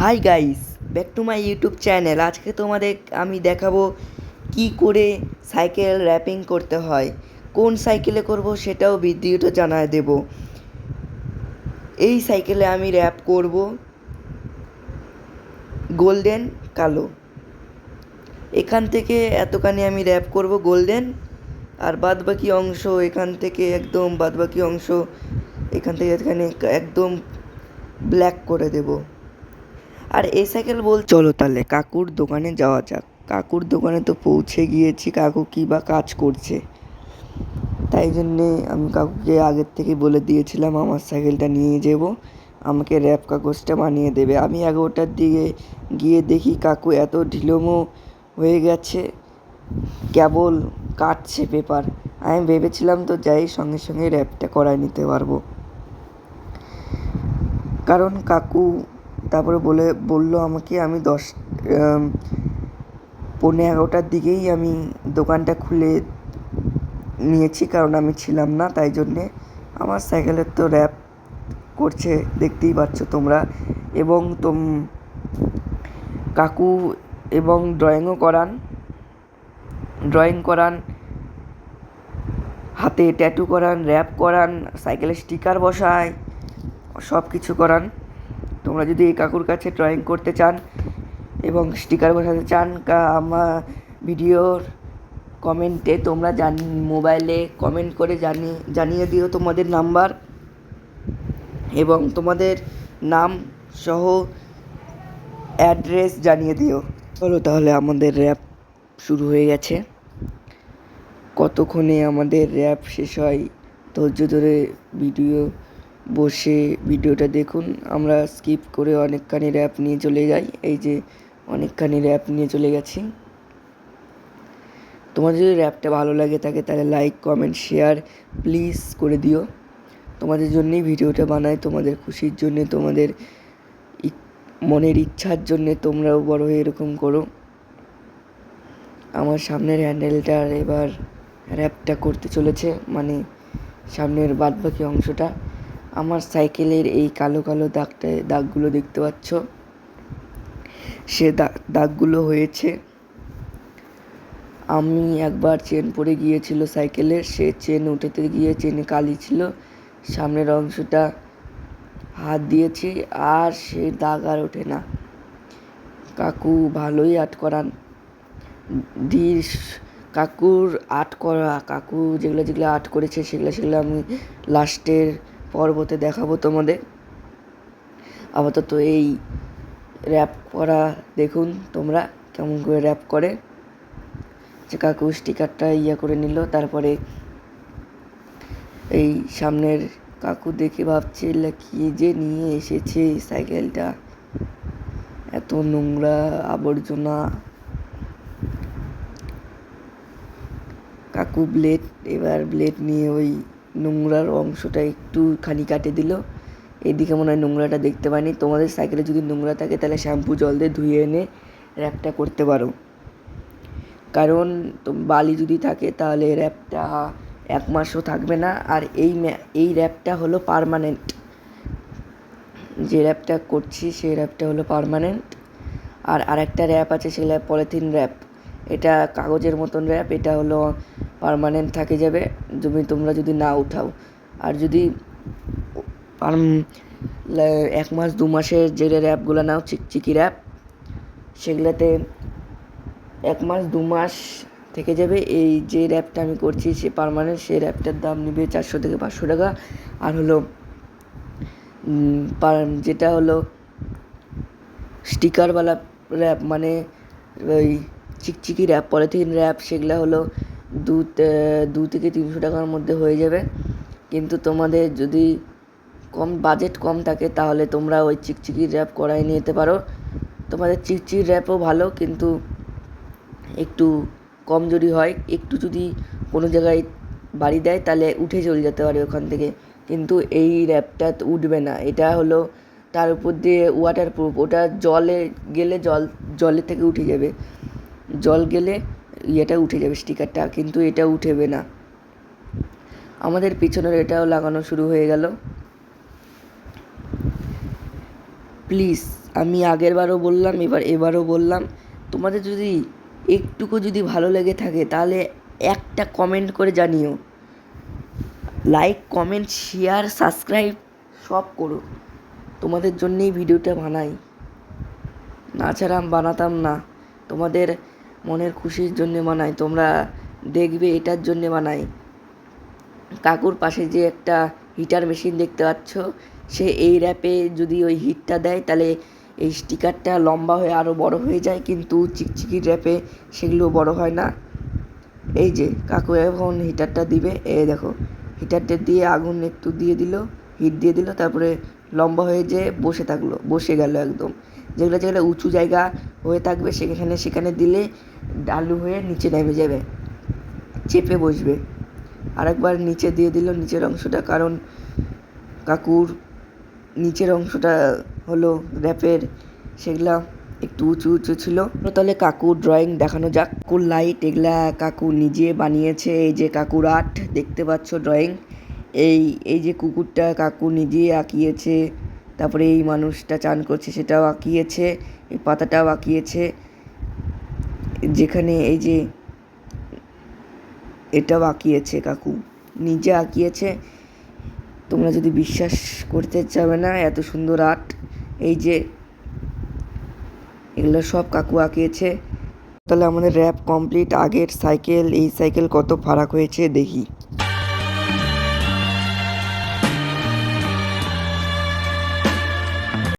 Hi guys, back to my YouTube channel. আজকে তোমাদের আমি দেখাবো কি করে সাইকেল র্যাপিং করতে হয়। কোন সাইকেলে করব সেটাও ভিডিওটা জানায় দেব। এই সাইকেলে আমি র্যাপ করব গোল্ডেন কালো। এখান থেকে এতখানি আমি র্যাপ করব গোল্ডেন, আর বাদবাকি অংশ এখান থেকে একদম বাদবাকি অংশ এখান থেকে এখানে একদম ব্ল্যাক করে দেব। আর এই সাইকেল চলো তাহলে কাকুর দোকানে যাওয়া যাক। কাকুর দোকানে তো পৌঁছে গিয়েছি, কাকু কী বা কাজ করছে, তাই জন্যে আমি কাকুকে আগের থেকে বলে দিয়েছিলাম আমার সাইকেলটা নিয়ে যাব, আমাকে র্যাপ কাগজটা বানিয়ে দেবে। আমি 11টার দিকে গিয়ে দেখি কাকু এত ঢিলোমো হয়ে গেছে, কেবল কাটছে পেপার। আমি ভেবেছিলাম তো যাই সঙ্গে সঙ্গে র্যাপটা করায় নিতে পারবো, কারণ কাকু তারপরে বললো আমাকে। আমি 11:15 দিকেই আমি দোকানটা খুলে নিয়েছি, কারণ আমি ছিলাম না, তাই জন্যে। আমার সাইকেলের তো র্যাপ করছে, দেখতেই পাচ্ছ তোমরা। এবং কাকু এবং ড্রয়িং করান, হাতে ট্যাটু করান, র্যাপ করান, সাইকেলে স্টিকার বসায়, সব কিছু করান। তোমরা যদি এই কাকুর কাছে ড্রয়িং করতে চান এবং স্টিকার বসাতে চান, আমার ভিডিওর কমেন্টে তোমরা মোবাইলে কমেন্ট করে জানিয়ে দিও তোমাদের নাম্বার এবং তোমাদের নাম সহ অ্যাড্রেস জানিয়ে দিও। চলো তাহলে, আমাদের র্যাপ শুরু হয়ে গেছে। কতক্ষণে আমাদের র্যাপ শেষ হয় ধৈর্য ধরে ভিডিওটা দেখুন। আমরা স্কিপ করে অনেকখানি র্যাপ নিয়ে চলে যাই। এই যে অনেকখানি র্যাপ নিয়ে চলে গেছি। তোমাদের যদি র্যাপটা ভালো লাগে থাকে তাহলে লাইক, কমেন্ট, শেয়ার প্লিজ করে দিও। তোমাদের জন্যেই ভিডিওটা বানাই, তোমাদের খুশির জন্যে, তোমাদের মনের ইচ্ছার জন্যে। তোমরাও বড় হয়ে এরকম করো। আমার সামনের হ্যান্ডেলটার এবার র্যাপটা করতে চলেছে, মানে সামনের বাদবাকি অংশটা। আমার সাইকেলের এই কালো কালো দাগগুলো দেখতে পাচ্ছ, সে দাগগুলো হয়েছে। আমি একবার চেন পড়ে গিয়েছিল সাইকেলের, সে চেন উঠাতে গিয়ে চেনে কালি ছিল, সামনের অংশটা হাত দিয়েছি আর সে দাগ আর ওঠে না। কাকু ভালোই আর্ট করান। কাকু যেগুলো আর্ট করেছে সেগুলো আমি লাস্টের পর্বতে দেখাবো তোমাদের। আপাতত এই র্যাপ করা দেখুন তোমরা কেমন করে র্যাপ করে। যে কাকু স্টিকারটা করে নিল, তারপরে এই সামনের কাকু দেখে ভাবছে কি যে নিয়ে এসেছে সাইকেলটা, এত নোংরা আবর্জনা। কাকু ব্লেড নিয়ে ওই নোংরার অংশটা একটুখানি কাটে দিল। এদিকে মনে হয় নোংরাটা দেখতে পাইনি। তোমাদের সাইকেলে যদি নোংরা থাকে তাহলে শ্যাম্পু জল দিয়ে ধুয়ে এনে র্যাপটা করতে পারো, কারণ বালি যদি থাকে তাহলে র্যাপটা 1 মাসও থাকবে না। আর এই র্যাপটা হলো পার্মানেন্ট। যে র্যাপটা করছি সেই র্যাপটা হলো পার্মানেন্ট। আর আরেকটা র্যাপ আছে, সেটা পলিথিন র্যাপ। এটা কাগজের মতন র্যাপ, এটা হলো পার্মানেন্ট থাকে যাবে তোমরা যদি না উঠাও। আর যদি 1 মাস 2 মাসের যে র্যাপগুলো নাও, চিকচিকি র্যাপ, সেগুলোতে 1 মাস 2 মাস থেকে যাবে। এই যে র্যাপটা আমি করছি সে পার্মানেন্ট, সেই র্যাপটার দাম নেবে 400 থেকে 500 টাকা। আর হলো যেটা হলো স্টিকারওয়ালা র্যাপ, মানে ওই চিকচিকি র্যাপ, পলিথিন র্যাপ, সেগুলো হলো 2 থেকে 300 টাকার মধ্যে হয়ে যাবে। কিন্তু তোমাদের যদি বাজেট কম থাকে তাহলে তোমরা ওই চিকচিকি র্যাপ করাই নিতে পারো। তোমাদের চিকচিকি র্যাপও ভালো, কিন্তু একটু কমজোরি হয়। একটু যদি কোনো জায়গায় বাড়ি দেয় তাহলে উঠে চলে যেতে পারে ওখান থেকে, কিন্তু এই র্যাপটা উঠবে না। এটা হলো তার উপর দিয়ে ওয়াটারপ্রুফ, ওটা জলে গেলে জলের থেকে উঠে যাবে, জল গেলে উঠে যাবে স্টিকারটা, কিন্তু এটা উঠবে না। আমাদের পিছনের এটাও লাগানো শুরু হয়ে গেল। প্লিজ আমি আগেরবারও বললাম, এবারও বললাম, তোমাদের যদি একটুকু যদি ভালো লেগে থাকে তাহলে একটা কমেন্ট করে জানিও। লাইক, কমেন্ট, শেয়ার, সাবস্ক্রাইব সব করো। তোমাদের জন্যেই ভিডিওটা বানাই, না ছাড়া আমি বানাতাম না। তোমাদের মনের খুশির জন্যে বানাই, তোমরা দেখবে এটার জন্যে বানাই। কাকুর পাশে যে একটা হিটার মেশিন দেখতে পাচ্ছ, সে এই র্যাপে যদি ওই হিটটা দেয় তাহলে এই স্টিকারটা লম্বা হয়ে আরও বড় হয়ে যায়, কিন্তু চিকচিকির র্যাপে সেগুলো বড় হয় না। এই যে কাকু এখন হিটারটা দিবে, এই দেখো হিটারটা দিয়ে আগুন একটু দিয়ে দিল, হিট দিয়ে দিল, তারপরে লম্বা হয়ে যেয়ে বসে গেল একদম। যেগুলো যেগুলো উঁচু জায়গা হয়ে থাকবে সেখানে দিলে ডালু হয়ে নিচে নেমে যাবে, চেপে বসবে। আরেকবার নিচে দিয়ে দিল নিচের অংশটা, কারণ কাকুর নিচের অংশটা হলো র্যাপের, সেগুলা একটু উঁচু উঁচু ছিল। তাহলে কাকুর ড্রয়িং দেখানো যাক। কাকুর লাইট এগুলা কাকু নিজে বানিয়েছে। এই যে কাকুর আর্ট দেখতে পাচ্ছ, ড্রয়িং। এই যে কুকুরটা কাকু নিজে আঁকিয়েছে, তারপরে এই মানুষটা চান করছে সেটাও আঁকিয়েছে, এই পাতাটাও আঁকিয়েছে, যেখানে এই যে এটাও আঁকিয়েছে কাকু নিজে আঁকিয়েছে। তোমরা যদি বিশ্বাস করতে চাবে না, এত সুন্দর আর্ট। এই যে এগুলো সব কাকু আঁকিয়েছে। তাহলে আমাদের র্যাপ কমপ্লিট। আগের সাইকেল এই সাইকেল কত ফারাক হয়েছে দেখি।